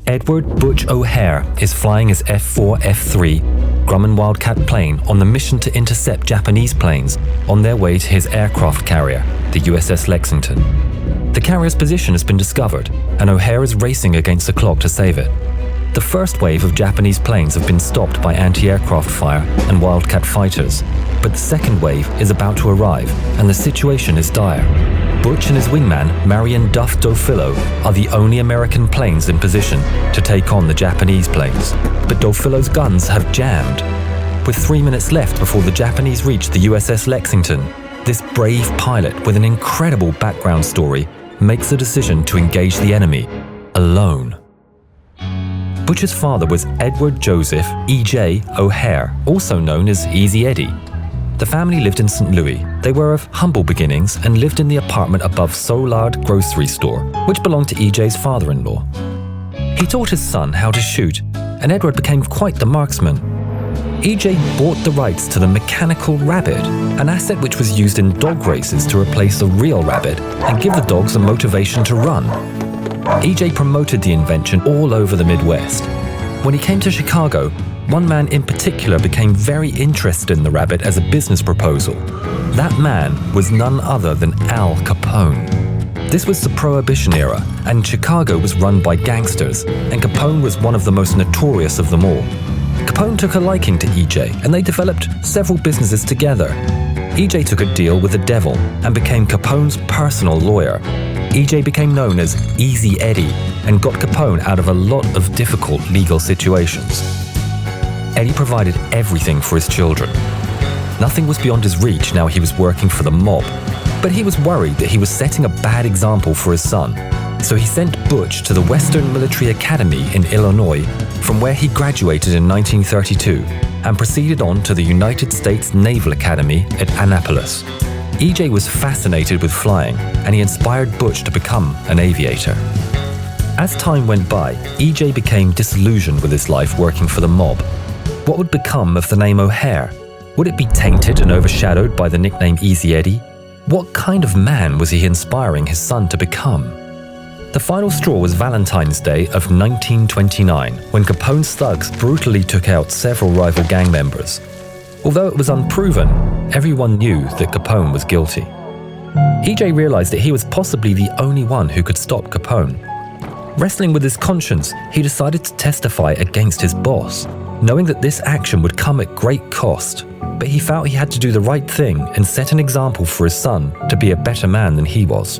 Edward Butch O'Hare is flying his F-4F3 Grumman Wildcat plane on the mission to intercept Japanese planes on their way to his aircraft carrier, the USS Lexington. The carrier's position has been discovered, and O'Hare is racing against the clock to save it. The first wave of Japanese planes have been stopped by anti-aircraft fire and Wildcat fighters, but the second wave is about to arrive, and the situation is dire. Butch and his wingman, Marion Duff Dofilo, are the only American planes in position to take on the Japanese planes. But Dofilo's guns have jammed. With 3 minutes left before the Japanese reach the USS Lexington, this brave pilot with an incredible background story makes the decision to engage the enemy alone. Butch's father was Edward Joseph E.J. O'Hare, also known as Easy Eddie. The family lived in St. Louis. They were of humble beginnings and lived in the apartment above Soulard Grocery Store, which belonged to E.J.'s father-in-law. He taught his son how to shoot, and Edward became quite the marksman. E.J. bought the rights to the mechanical rabbit, an asset which was used in dog races to replace a real rabbit and give the dogs a motivation to run. E.J. promoted the invention all over the Midwest. When he came to Chicago, one man in particular became very interested in the rabbit as a business proposal. That man was none other than Al Capone. This was the Prohibition era, and Chicago was run by gangsters, and Capone was one of the most notorious of them all. Capone took a liking to E.J., and they developed several businesses together. E.J. took a deal with the devil and became Capone's personal lawyer. E.J. became known as Easy Eddie and got Capone out of a lot of difficult legal situations. Eddie provided everything for his children. Nothing was beyond his reach now he was working for the mob, but he was worried that he was setting a bad example for his son. So he sent Butch to the Western Military Academy in Illinois, from where he graduated in 1932, and proceeded on to the United States Naval Academy at Annapolis. E.J. was fascinated with flying, and he inspired Butch to become an aviator. As time went by, E.J. became disillusioned with his life working for the mob. What would become of the name O'Hare? Would it be tainted and overshadowed by the nickname Easy Eddie? What kind of man was he inspiring his son to become? The final straw was Valentine's Day of 1929, when Capone's thugs brutally took out several rival gang members. Although it was unproven, everyone knew that Capone was guilty. E.J. realized that he was possibly the only one who could stop Capone. Wrestling with his conscience, he decided to testify against his boss, knowing that this action would come at great cost. But he felt he had to do the right thing and set an example for his son to be a better man than he was.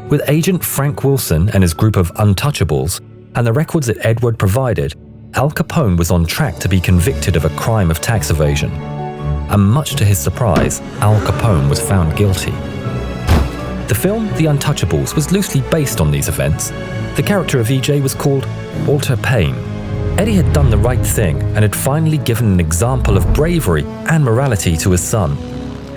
With agent Frank Wilson and his group of untouchables, and the records that Edward provided, Al Capone was on track to be convicted of a crime of tax evasion. And much to his surprise, Al Capone was found guilty. The film The Untouchables was loosely based on these events. The character of E.J. was called Walter Payne. Eddie had done the right thing and had finally given an example of bravery and morality to his son.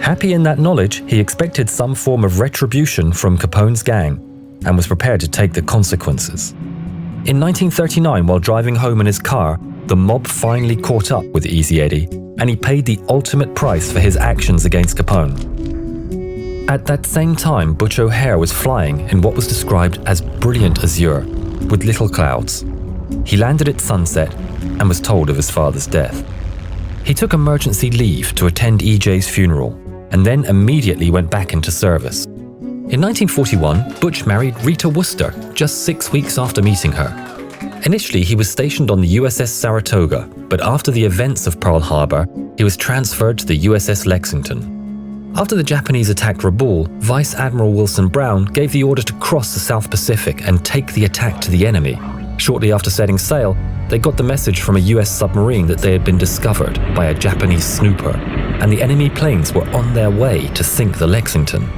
Happy in that knowledge, he expected some form of retribution from Capone's gang and was prepared to take the consequences. In 1939, while driving home in his car, the mob finally caught up with Easy Eddie, and he paid the ultimate price for his actions against Capone. At that same time, Butch O'Hare was flying in what was described as brilliant azure, with little clouds. He landed at sunset and was told of his father's death. He took emergency leave to attend E.J.'s funeral, and then immediately went back into service. In 1941, Butch married Rita Worcester just 6 weeks after meeting her. Initially, he was stationed on the USS Saratoga, but after the events of Pearl Harbor, he was transferred to the USS Lexington. After the Japanese attacked Rabaul, Vice Admiral Wilson Brown gave the order to cross the South Pacific and take the attack to the enemy. Shortly after setting sail, they got the message from a US submarine that they had been discovered by a Japanese snooper, and the enemy planes were on their way to sink the Lexington.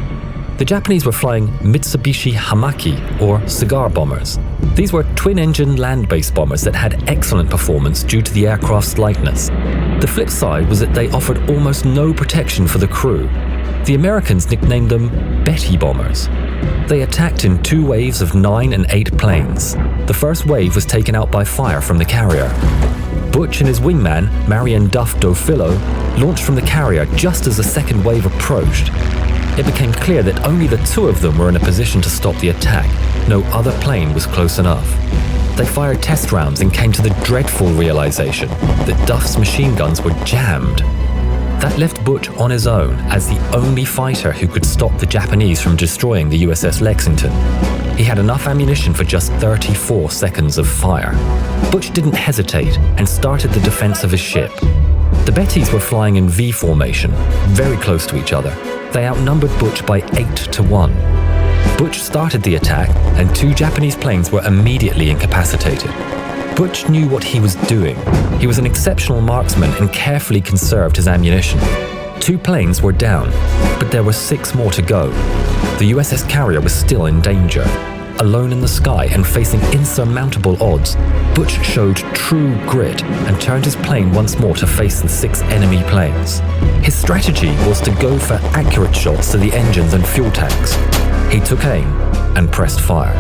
The Japanese were flying Mitsubishi Hamaki, or cigar bombers. These were twin-engine land-based bombers that had excellent performance due to the aircraft's lightness. The flip side was that they offered almost no protection for the crew. The Americans nicknamed them Betty bombers. They attacked in 2 waves of 9 and 8 planes. The first wave was taken out by fire from the carrier. Butch and his wingman, Marion Duff Dofilo, launched from the carrier just as the second wave approached. It became clear that only the 2 of them were in a position to stop the attack. No other plane was close enough. They fired test rounds and came to the dreadful realization that Duff's machine guns were jammed. That left Butch on his own as the only fighter who could stop the Japanese from destroying the USS Lexington. He had enough ammunition for just 34 seconds of fire. Butch didn't hesitate and started the defense of his ship. The Bettys were flying in V formation, very close to each other. They outnumbered Butch by 8-1. Butch started the attack, and 2 Japanese planes were immediately incapacitated. Butch knew what he was doing. He was an exceptional marksman and carefully conserved his ammunition. 2 planes were down, but there were 6 more to go. The USS carrier was still in danger. Alone in the sky and facing insurmountable odds, Butch showed true grit and turned his plane once more to face the 6 enemy planes. His strategy was to go for accurate shots to the engines and fuel tanks. He took aim and pressed fire.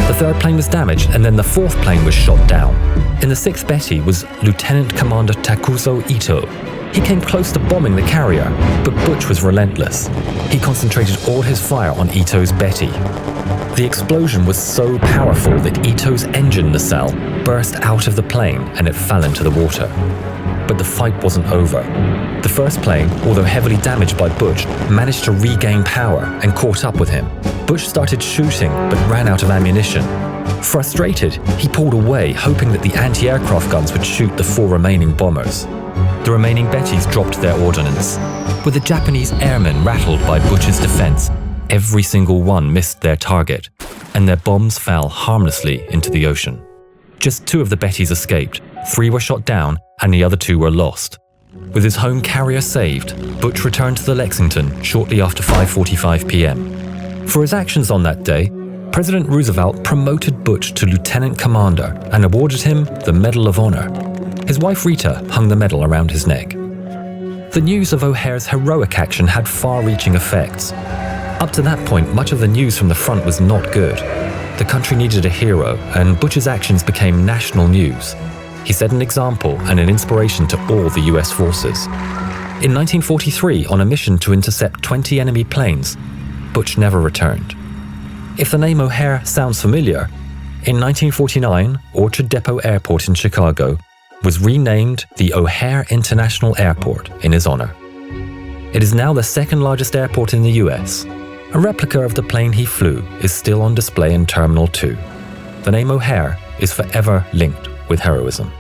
The 3rd plane was damaged, and then the 4th plane was shot down. In the 6th Betty was Lieutenant Commander Takuzo Ito. He came close to bombing the carrier, but Butch was relentless. He concentrated all his fire on Ito's Betty. The explosion was so powerful that Ito's engine nacelle burst out of the plane and it fell into the water. But the fight wasn't over. The 1st plane, although heavily damaged by Butch, managed to regain power and caught up with him. Butch started shooting but ran out of ammunition. Frustrated, he pulled away, hoping that the anti-aircraft guns would shoot the 4 remaining bombers. The remaining Bettys dropped their ordnance. With the Japanese airmen rattled by Butch's defense, every single one missed their target, and their bombs fell harmlessly into the ocean. Just 2 of the Bettys escaped, 3 were shot down, and the other 2 were lost. With his home carrier saved, Butch returned to the Lexington shortly after 5:45 p.m. For his actions on that day, President Roosevelt promoted Butch to lieutenant commander and awarded him the Medal of Honor. His wife Rita hung the medal around his neck. The news of O'Hare's heroic action had far-reaching effects. Up to that point, much of the news from the front was not good. The country needed a hero, and Butch's actions became national news. He set an example and an inspiration to all the US forces. In 1943, on a mission to intercept 20 enemy planes, Butch never returned. If the name O'Hare sounds familiar, in 1949, Orchard Depot Airport in Chicago was renamed the O'Hare International Airport in his honor. It is now the 2nd largest airport in the US. A replica of the plane he flew is still on display in Terminal 2. The name O'Hare is forever linked with heroism.